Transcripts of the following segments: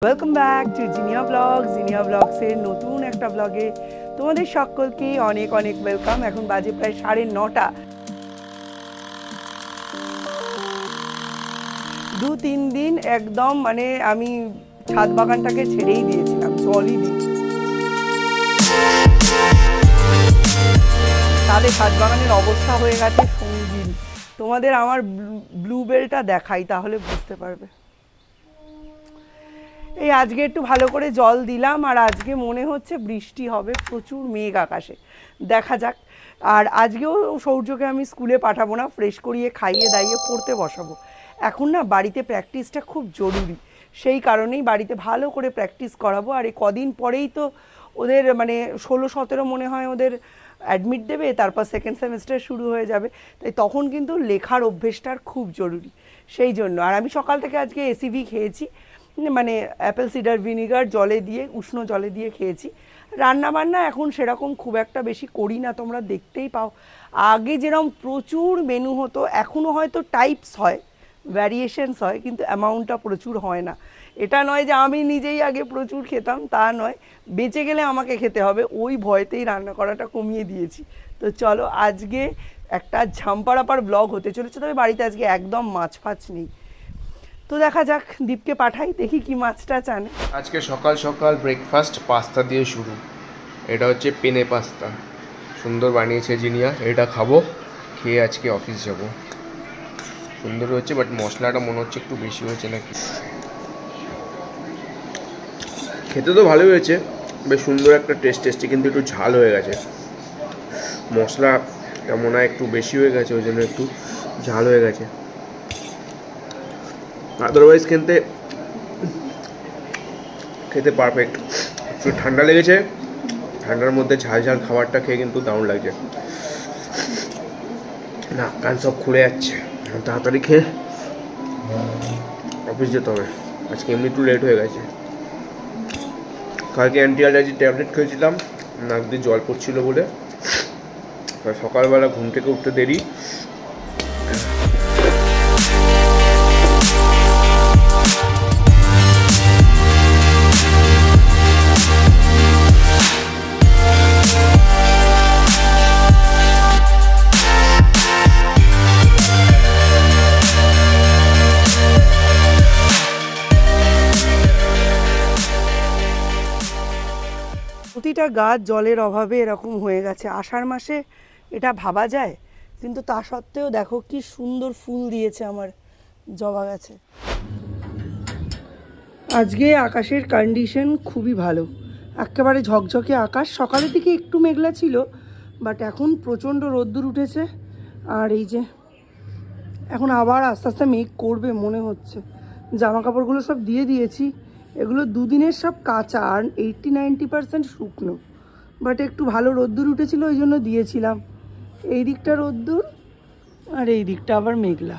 Welcome back to Jinia ব্লগসের নতুন একটা ব্লগে তোমাদের সকলকেই অনেক অনেক ওয়েলকাম। এখন বাজে প্রায় 9:30। 2-3 দিন একদম মানে আমি ছাদ বাগানটাকে ছেড়েই দিয়েছিলাম, জলই দিই। তাদের ছাদ বাগানের অবস্থা হয়ে গেছে সঙ্গীন। তোমাদের আমার ব্লুবেলটা দেখাই, তাহলে বুঝতে পারবে। এই আজকে একটু ভালো করে জল দিলাম, আর আজকে মনে হচ্ছে বৃষ্টি হবে, প্রচুর মেঘ আকাশে, দেখা যাক। আর আজকেও সৌর্যকে আমি স্কুলে পাঠাবো না, ফ্রেশ করিয়ে খাইয়ে দাইয়ে পড়তে বসাবো। এখন না বাড়িতে প্র্যাকটিসটা খুব জরুরি, সেই কারণেই বাড়িতে ভালো করে প্র্যাকটিস করাবো। আর এই কদিন পরেই তো ওদের মানে 16-17 মনে হয় ওদের অ্যাডমিট দেবে, তারপর সেকেন্ড সেমিস্টার শুরু হয়ে যাবে। তাই তখন কিন্তু লেখার অভ্যেসটার খুব জরুরি, সেই জন্য। আর আমি সকাল থেকে আজকে এসিভি খেয়েছি, মানে অ্যাপেল সিডার ভিনিগার জলে দিয়ে, উষ্ণ জলে দিয়ে খেয়েছি। রান্নাবান্না এখন সেরকম খুব একটা বেশি করি না, তোমরা দেখতেই পাও। আগে যেরকম প্রচুর মেনু হতো, এখনও হয়তো টাইপস হয়, ভ্যারিয়েশনস হয়, কিন্তু অ্যামাউন্টটা প্রচুর হয় না। এটা নয় যে আমি নিজেই আগে প্রচুর খেতাম, তা নয়, বেঁচে গেলে আমাকে খেতে হবে, ওই ভয়তেই রান্না করাটা কমিয়ে দিয়েছি। তো চলো, আজকে একটা ঝাম্পারাপার ব্লগ হতে চলেছে। তবে বাড়িতে আজকে একদম মাছ ফাছ নেই, তো দেখা যাক। দীপকে পাঠাই, দেখি কি মাছটা চানে। আজকে সকাল সকাল ব্রেকফাস্ট পাস্তা দিয়ে শুরু। এটা হচ্ছে পেনে পাস্তা, সুন্দর বানিয়েছে জিনিয়া। এটা খাবো, খেয়ে আজকে অফিস যাব। সুন্দর হচ্ছে, বাট মশলাটা মনে হচ্ছে একটু বেশি হয়েছে নাকি। খেতে তো ভালোই হয়েছে, বেশ সুন্দর একটা টেস্টি, কিন্তু একটু ঝাল হয়ে গেছে। মশলাটা মনে হয় একটু বেশি হয়ে গেছে, ওই জন্য একটু ঝাল হয়ে গেছে। আদারওয়াইজ খেতে পারফেক্ট। একটু ঠান্ডা লেগেছে, ঠান্ডার মধ্যে ঝাল ঝাল খাবারটা খেয়ে কিন্তু দারুণ লাগছে। না, কান সব খুলে যাচ্ছে, তাড়াতাড়ি খেয়ে অফিস যেতে হবে। আজকে এমনি একটু লেট হয়ে গেছে। কালকে অ্যান্টি অ্যালার্জি ট্যাবলেট খেয়েছিলাম, নাক দিয়ে জল পড়ছিল বলে। সকালবেলা ঘুম থেকে উঠতে দেরি। প্রতিটা গাছ জলের অভাবে এরকম হয়ে গেছে। আষাঢ় মাসে এটা ভাবা যায়, কিন্তু তা সত্ত্বেও দেখো কি সুন্দর ফুল দিয়েছে আমার জবা গাছে। আজকে আকাশের কন্ডিশন খুবই ভালো, একেবারে ঝকঝকে আকাশ। সকালের দিকে একটু মেঘলা ছিল, বাট এখন প্রচণ্ড রোদ্দুর উঠেছে। আর এই যে এখন আবার আস্তে আস্তে মেঘ করবে মনে হচ্ছে। জামা কাপড়গুলো সব দিয়ে দিয়েছি, এগুলো দুদিনের সব কাঁচা, আর 80-90% শুকনো। বাট একটু ভালো রোদ্দুর উঠেছিল, ওই জন্য দিয়েছিলাম। এই দিকটা রোদ্দুর, আর এই দিকটা আবার মেঘলা।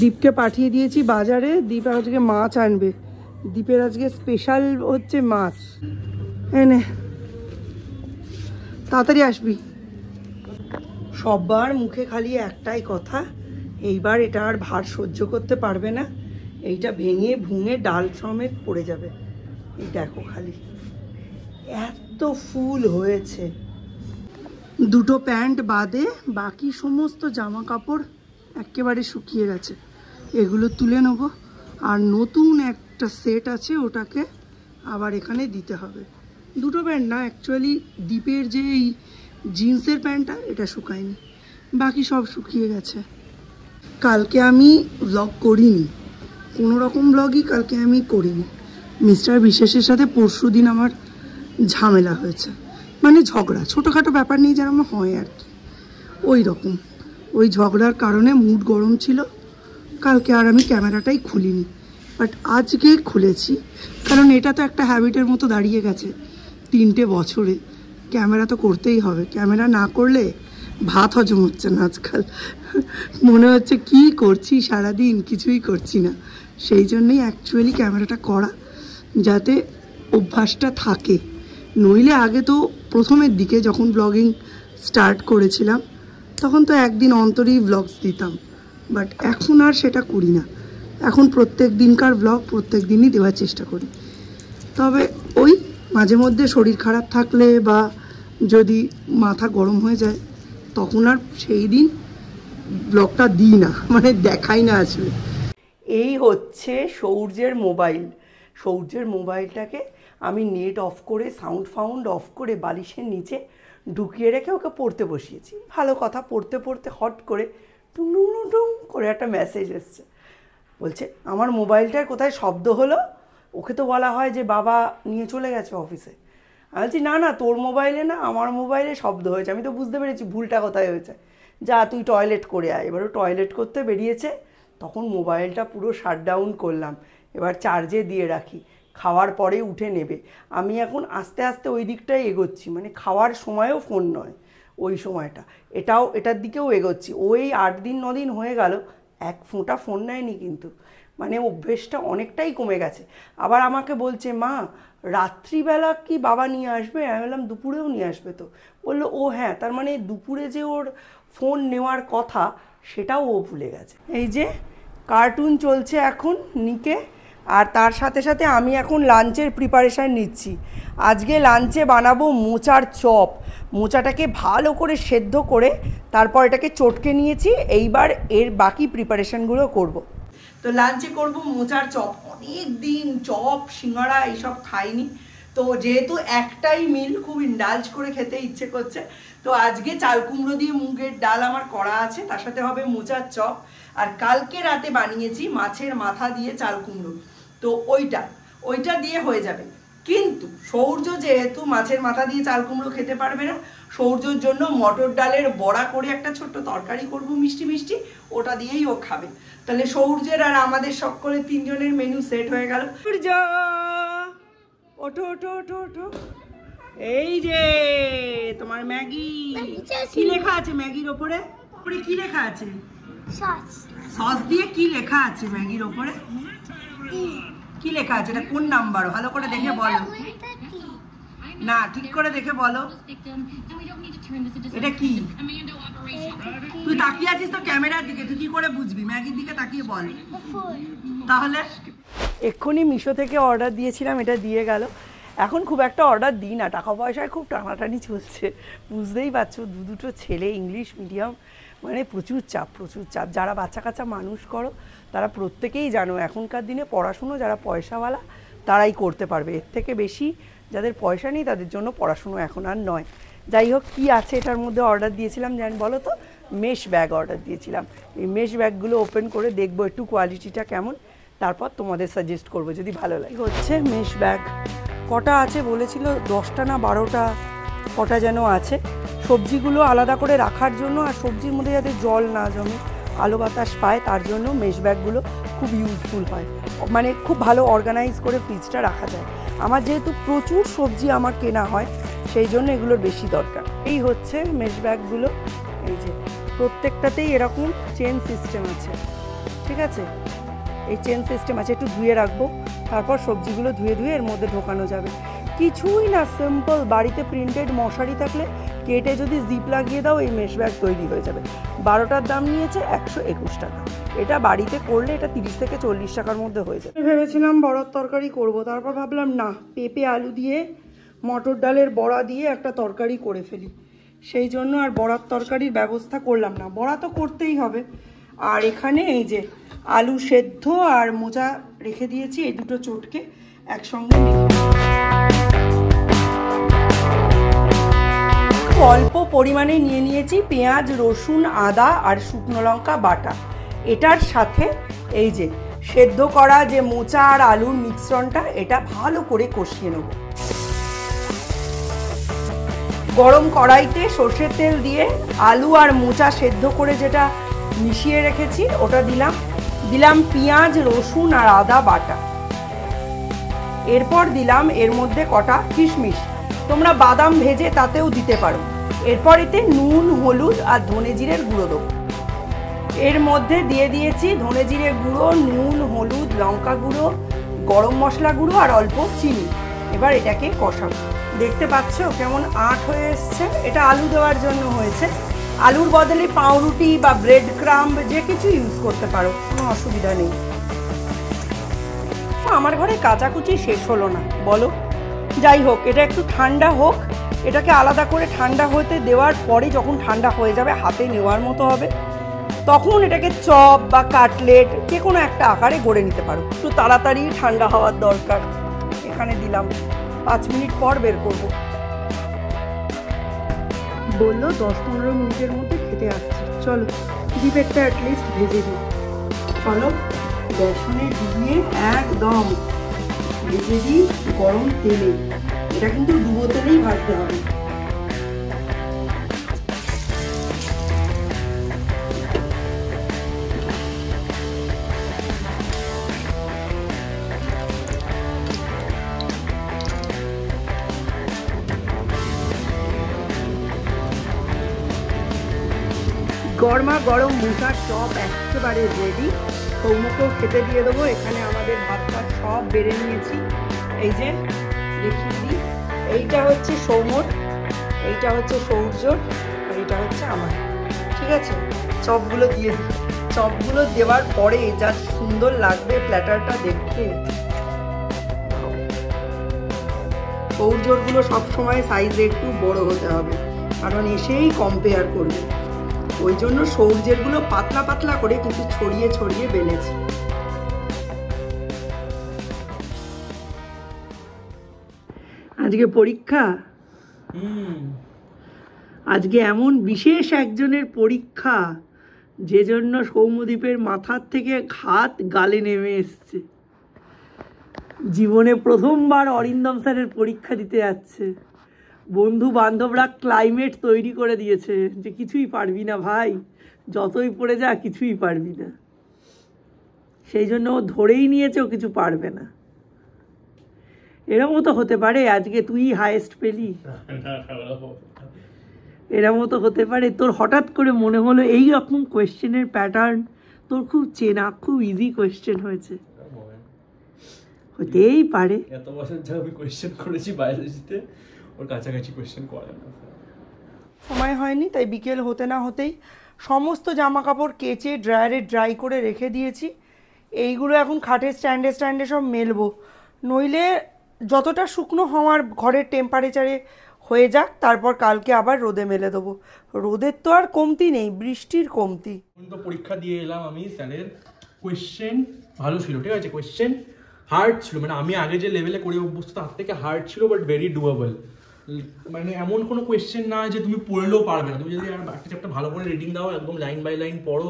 দীপকে পাঠিয়ে দিয়েছি বাজারে, দীপ আজকে মাছ আনবে। দীপের আজকে স্পেশাল হচ্ছে মাছ। এনে তাড়াতাড়ি আসবি। সবার মুখে খালি একটাই কথা, এইবার এটা আর ভার সহ্য করতে পারবে না, এইটা ভেঙে ভুঙে ডাল সমেত পড়ে যাবে। এই দেখো খালি এত ফুল হয়েছে। দুটো প্যান্ট বাদে বাকি সমস্ত জামা কাপড় একেবারে শুকিয়ে গেছে, এগুলো তুলে নেবো। আর নতুন একটা সেট আছে, ওটাকে আবার এখানে দিতে হবে। দুটো প্যান্ট না, অ্যাকচুয়ালি দীপের যে এই জিন্সের প্যান্টটা, এটা শুকায়নি, বাকি সব শুকিয়ে গেছে। কালকে আমি ব্লগ করিনি, কোনো রকম ব্লগই কালকে আমি করিনি। মিস্টার বিশেষের সাথে পরশু দিন আমার ঝামেলা হয়েছে, মানে ঝগড়া, ছোটোখাটো ব্যাপার নিয়ে যেরকম হয় আর কি, ওই রকম। ওই ঝগড়ার কারণে মুড গরম ছিল, কালকে আর আমি ক্যামেরাটাই খুলিনি। বাট আজকে খুলেছি, কারণ এটা তো একটা হ্যাবিটের মতো দাঁড়িয়ে গেছে 3টে বছরে। ক্যামেরা তো করতেই হবে, ক্যামেরা না করলে ভাত হজম হচ্ছে না আজকাল। মনে হচ্ছে কি করছি সারাদিন, কিছুই করছি না। সেই জন্যই অ্যাকচুয়ালি ক্যামেরাটা করা, যাতে অভ্যাসটা থাকে। নইলে আগে তো প্রথমের দিকে যখন ব্লগিং স্টার্ট করেছিলাম, তখন তো একদিন অন্তরেই ব্লগস দিতাম, বাট এখন আর সেটা করি না। এখন প্রত্যেক দিনকার ব্লগ প্রত্যেক দিনই দেওয়ার চেষ্টা করি। তবে ওই মাঝে মধ্যে শরীর খারাপ থাকলে বা যদি মাথা গরম হয়ে যায় তখন আর সেই দিন ব্লগটা দিই না, মানে দেখাই না আসলে। এই হচ্ছে সৌর্যের মোবাইল। সৌর্যের মোবাইলটাকে আমি নেট অফ করে সাউন্ড অফ করে বালিশের নিচে ঢুকিয়ে রেখে ওকে পড়তে বসিয়েছি। ভালো কথা, পড়তে পড়তে হট করে টুং টুং টুং করে একটা মেসেজ এসছে, বলছে আমার মোবাইলটার কোথায় শব্দ হলো। ওকে তো বলা হয় যে বাবা নিয়ে চলে গেছে অফিসে। আমি বলছি না না, তোর মোবাইলে না, আমার মোবাইলে শব্দ হয়েছে। আমি তো বুঝতে পেরেছি ভুলটা কোথায় হয়েছে, যা তুই টয়লেট করে আয়। এবারও টয়লেট করতে বেরিয়েছে, তখন মোবাইলটা পুরো শাটডাউন করলাম। এবার চার্জে দিয়ে রাখি, খাওয়ার পরে উঠে নেবে। আমি এখন আস্তে আস্তে ওই দিকটাই এগোচ্ছি, মানে খাওয়ার সময়ও ফোন নয় ওই সময়টা, এটার দিকেও এগোচ্ছি। ওই 8 দিন 9 দিন হয়ে গেল, এক ফোঁটা ফোন নেয়নি, কিন্তু মানে অভ্যেসটা অনেকটাই কমে গেছে। আবার আমাকে বলছে মা রাত্রিবেলা কি বাবা নিয়ে আসবে? আমি বললাম দুপুরেও নিয়ে আসবে তো। বললো ও হ্যাঁ, তার মানে দুপুরে যে ওর ফোন নেওয়ার কথা সেটাও ও ভুলে গেছে। এই যে কার্টুন চলছে এখন নিকে, আর তার সাথে সাথে আমি এখন লাঞ্চের প্রিপারেশান নিচ্ছি। আজকে লাঞ্চে বানাবো মোচার চপ। মোচাটাকে ভালো করে সেদ্ধ করে তারপর এটাকে চটকে নিয়েছি, এইবার এর বাকি প্রিপারেশানগুলো করব। তো লাঞ্চে করব মোচার চপ। অনেক দিন চপ সিঙ্গাড়া এইসব খাইনি, তো যেহেতু একটাই মিল, খুব ইন্ডালজ করে খেতে ইচ্ছে করছে, তো আজকে চাল কুমড়ো দিয়ে মুগের ডাল আমার করা আছে, তার সাথে হবে মোচার চপ। আর কালকে রাতে বানিয়েছি মাছের মাথা দিয়ে চাল কুমড়ো, তো ওইটা দিয়ে হয়ে যাবে। কিন্তু সৌর্য যেহেতু মাছের মাথা দিয়ে চাল কুমড়ো খেতে পারবে না, সৌর্যর জন্য মটর ডালের বড়া করে একটা ছোট্ট তরকারি করব মিষ্টি মিষ্টি, ওটা দিয়েই ও খাবে। তাহলে সৌর্যের আর আমাদের সকলে 3 জনের মেনু সেট হয়ে গেল। সূর্য ওঠো ওঠো ওঠো ওঠো, এই যে তোমার ম্যাগি। কি লেখা আছে ম্যাগির ওপরে? কি লেখা আছে? সস দিয়ে কি লেখা আছে ম্যাগির ওপরে? কি লেখা আছে? এটা কোন নাম্বার? ভালো করে দেখে বলো না, ঠিক করে দেখে বলো এটা কি। তুই তাকিয়ে আছিস তো ক্যামেরার দিকে, তুই কি করে বুঝবি? ম্যাগির দিকে তাকিয়ে বল তাহলে। এক্ষুনি মিশো থেকে অর্ডার দিয়েছিলাম, এটা দিয়ে গেল। এখন খুব একটা অর্ডার দিই না, টাকা পয়সায় খুব টানাটানি চলছে, বুঝতেই পারছো। দুটো ছেলে, ইংলিশ মিডিয়াম, মানে প্রচুর চাপ। যারা বাচ্চা কাচ্চা মানুষ করো তারা প্রত্যেকেই জানো এখনকার দিনে পড়াশুনো যারা পয়সাওয়ালা তারাই করতে পারবে, এর থেকে বেশি যাদের পয়সা নেই তাদের জন্য পড়াশুনো এখন আর নয়। যাই হোক, কী আছে এটার মধ্যে অর্ডার দিয়েছিলাম জান বলো তো? মেশ ব্যাগ অর্ডার দিয়েছিলাম। এই মেশ ব্যাগগুলো ওপেন করে দেখবো একটু কোয়ালিটিটা কেমন, তারপর তোমাদের সাজেস্ট করবো যদি ভালো লাগে। হচ্ছে মেশ ব্যাগ কটা আছে বলেছিল, 10টা না 12টা কটা যেন আছে। সবজিগুলো আলাদা করে রাখার জন্য, আর সবজির মধ্যে যাতে জল না জমে, আলো বাতাস পায়, তার জন্য মেশ ব্যাগগুলো খুব ইউজফুল হয়। মানে খুব ভালো অর্গানাইজ করে ফ্রিজটা রাখা যায়। আমার যেহেতু প্রচুর সবজি আমার কেনা হয়, সেই জন্য এগুলোর বেশি দরকার। এই হচ্ছে মেশ ব্যাগগুলো, এই যে প্রত্যেকটাতেই এরকম চেন সিস্টেম আছে, ঠিক আছে? এই চেন সিস্টেম আছে, একটু ধুয়ে রাখবো, তারপর সবজিগুলো ধুয়ে এর মধ্যে ঢোকানো যাবে। কিছুই না, সিম্পল। বাড়িতে প্রিন্টেড মশারি থাকলে কেটে যদি জিপ লাগিয়ে দাও, এই মেশ ব্যাগ তৈরি হয়ে যাবে। 12টার দাম নিয়েছে 121 টাকা। এটা বাড়িতে করলে এটা 30 থেকে 40 টাকার মধ্যে হয়ে যাবে। ভেবেছিলাম বড়ার তরকারি করব, তারপর ভাবলাম না, পেঁপে আলু দিয়ে মটর ডালের বড়া দিয়ে একটা তরকারি করে ফেলি, সেই জন্য আর বড়ার তরকারির ব্যবস্থা করলাম না। বড়া তো করতেই হবে। আর এখানে এই যে আলু সেদ্ধ আর মোচা রেখে দিয়েছি, এই দুটো চটকে একসঙ্গে অল্প পরিমাণে নিয়ে নিয়েছি পেঁয়াজ, রসুন, আদা আর শুকনো লঙ্কা বাটা। এটার সাথে এই যে সেদ্ধ করা যে মোচা আর আলুর মিশ্রণটা, এটা ভালো করে কষিয়ে নেব। গরম কড়াইতে সর্ষের তেল দিয়ে আলু আর মোচা সেদ্ধ করে যেটা মিশিয়ে রেখেছি ওটা দিলাম পেঁয়াজ, রসুন আর আদা বাটা। এরপর দিলাম এর মধ্যে কটা কিশমিশ, তোমরা বাদাম ভেজে তাতেও দিতে পারো। এরপর এতে নুন, হলুদ আর ধনে জিরের গুঁড়ো দেবো। এর মধ্যে দিয়ে দিয়েছি ধনে জিরে গুঁড়ো, নুন, হলুদ, লঙ্কা গুঁড়ো, গরম মশলা গুঁড়ো আর অল্প চিনি। এবার এটাকে কষাবো। দেখতে পাচ্ছ কেমন আঁট হয়ে এসছে? এটা আলু দেওয়ার জন্য হয়েছে। আলুর বদলে পাউরুটি বা ব্রেড ক্রাম্ব যে কিছু ইউজ করতে পারো, কোনো অসুবিধা নেই। আমার ঘরে কাচাকুচি শেষ হলো না বলো। যাই হোক, এটা একটু ঠান্ডা হোক, এটাকে আলাদা করে ঠান্ডা হতে দেওয়ার পরে যখন ঠান্ডা হয়ে যাবে, হাতে নেওয়ার মতো হবে, তখন এটাকে চপ বা কাটলেট যে কোনো একটা আকারে গড়ে নিতে পারো। একটু তাড়াতাড়ি ঠান্ডা হওয়ার দরকার। এখানে দিলাম, 5 মিনিট পর বের করবো। বললো 10-15 মিনিটের মধ্যে খেতে আসছে। চলো ডিপেরটা অ্যাটলিস্ট ভেজে দিই। চলো বেসনে ডুবিয়ে একদম ভেজে দিই গরম তেলে। এটা কিন্তু ডুবো তেলেই ভাজতে হবে। গরমা গরম মুসার চপ একেবারে রেডি। সৌমুকেও খেতে দিয়ে দেবো। এখানে আমাদের ভাত সব বেড়ে নিয়েছি। এই যে দেখিয়ে দিই, এইটা হচ্ছে সৌমর, এইটা হচ্ছে সৌর্যর, আর এটা হচ্ছে আমার। ঠিক আছে, চপগুলো দিয়ে দিই। চপগুলো দেওয়ার পরে যা সুন্দর লাগবে প্ল্যাটারটা দেখতে। সৌর্যরগুলো সবসময় সাইজে একটু বড় হতে হবে, কারণ এসেই কম্পেয়ার করবে। ওই জন্য সৌর্যেরগুলো পাতলা পাতলা করে কিন্তু ছড়িয়ে ছড়িয়ে বেলেছি। আজকে পরীক্ষা। আজকে এমন বিশেষ একজনের পরীক্ষা, যে জন্য সৌম্যদীপের মাথার থেকে হাত গালে নেমে এসছে। জীবনে প্রথমবার অরিন্দম স্যারের পরীক্ষা দিতে যাচ্ছে। বন্ধু বান্ধবরা ক্লাইমেট তৈরি করে দিয়েছে যে কিছুই পারবি না ভাই, যতই পড়ে যা কিছুই পারবি না। সেই জন্য ও ধরেই নিয়েছে ও কিছু পারবে না। এরমও তো হতে পারে আজকে তুই হাইয়েস্ট পেলি, এরমও তো হতে পারে তোর হঠাৎ করে মনে হলো এই রকম কোয়েশ্চেনের প্যাটার্ন তোর খুব চেনা, খুব ইজি কোয়েশ্চেন হয়েছে, হতেই পারে। এত বছর যা আমি কোয়েশ্চেন করেছি বায়োলজিতে, ওর কাছাকাছি কোয়েশ্চেন করে না। সময় হয়নি, তাই বিকেল হতে না হতেই সমস্ত জামা কাপড় কেচে ড্রায়ারে ড্রাই করে রেখে দিয়েছি। এইগুলো এখন খাটের স্ট্যান্ডে স্ট্যান্ডে সব মেলবো, নইলে যতটা শুকনো হওয়ার ঘরের টেম্পারেচারে হয়ে যাক, তারপর কালকে আবার রোদে মেলে দেবো। রোদের তো আর কমতি নেই, বৃষ্টির কমতি। তো পরীক্ষা দিয়ে এলাম আমি, স্যারের কোয়েশ্চেন ভালো ছিল, ঠিক আছে, কোয়েশ্চেন হার্ড ছিল, মানে আমি আগে যে লেভেলে করে অভ্যস্ত তার থেকে হার্ড ছিল, বাট ভেরি ডুয়েবল। মানে এমন কোনো কোয়েশ্চেন না যে তুমি পড়লেও পারবে না। তুমি যদি একটা চ্যাপ্টার ভালো করে রিডিং দাও, একদম লাইন বাই লাইন পড়ো,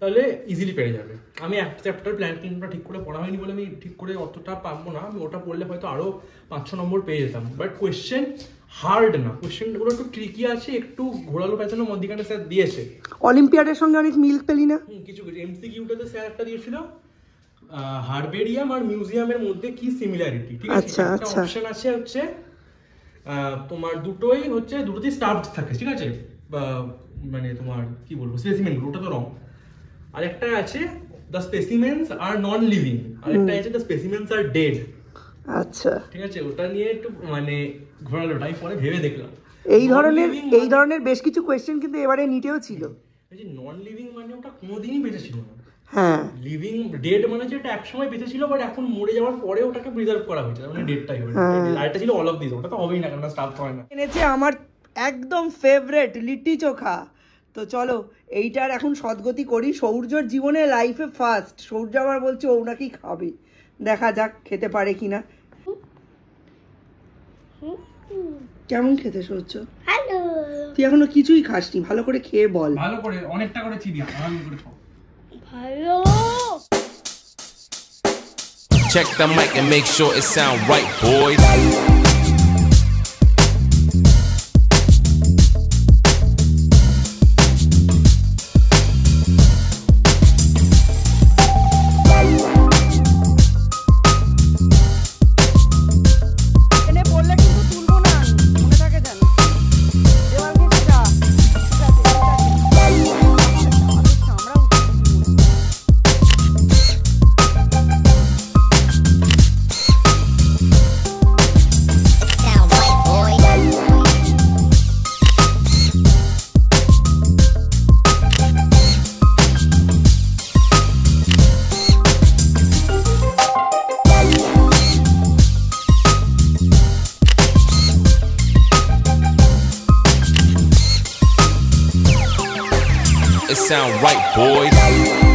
তাহলে ইজিলি পেরে যাবে। আমি একটা চ্যাপ্টার প্ল্যানটা ঠিক করে পড়া হয়নি বলে আমি ঠিক করে অতটা পারবো না। আমি ওটা পড়লে হয়তো আরো 5-6 নম্বর পেয়ে যেতাম, বাট কোয়েশ্চেন হার্ড না, কোয়েশ্চেনগুলো একটু ট্রিকি আছে, একটু ঘোরালো প্যাটার্নের মধ্যখানে স্যার দিয়েছে। অলিম্পিয়াডের সঙ্গে অনেক মিল পেলি না? কিছু কিছু এমসিকিউটাতে স্যার একটা দিয়েছিল, হার্বেরিয়াম আর মিউজিয়ামের মধ্যে কি সিমিলারিটি, ঠিক আছে, একটা অপশন আছে হচ্ছে তোমার দুটোই হচ্ছে, দুটোতেই স্টাফড থাকে, ঠিক আছে, মানে তোমার কি বলবো স্পেসিমেন, ওটা তো রং। আর একটা আছে দ্য স্পেসিমেন্স আর নন লিভিং, আর একটা আছে দ্য স্পেসিমেন্স আর ডেড। আচ্ছা, ঠিক আছে, ওটা নিয়ে একটু মানে ঘোরালো, তাই পরে ভেবে দেখলাম এই ধরনের বেশ কিছু কোয়েশ্চেন কিন্তু এবারে নিটেও ছিল। নন লিভিং মানে ওটা কোনোদিনই বেঁচে ছিল না। হ্যাঁ, লিভিং ডেড মানে যে এটা একসময় বেঁচে ছিল, বাট এখন মরে যাওয়ার পরে ওটাকে প্রিজার্ভ করা হয়েছে, মানে ডেডটাই হবে। আর এটা ছিল অল অফ দিস, ওটা তো হবেই না, কারণ স্টাফ হয় না। এনেছে আমার একদম ফেভারিট লিট্টি চোখা। তো চলো এইটার এখন সদ্গতি করি। সৌর্যর জীবনে লাইফে ফার্স্ট, সৌর্য আবার বলছে ও নাকি খাবে, দেখা যাক খেতে পারে কিনা। কেমন খেতে সৌর্য? হ্যালো। তুই এখনো কিছুই খাসনি, ভালো করে খেয়ে বল। ভালো করে অনেকটা করে চিনি, ভালো করে খাও। ভালো। Check the mic and make sure it sound right, boys. it sound right, boys.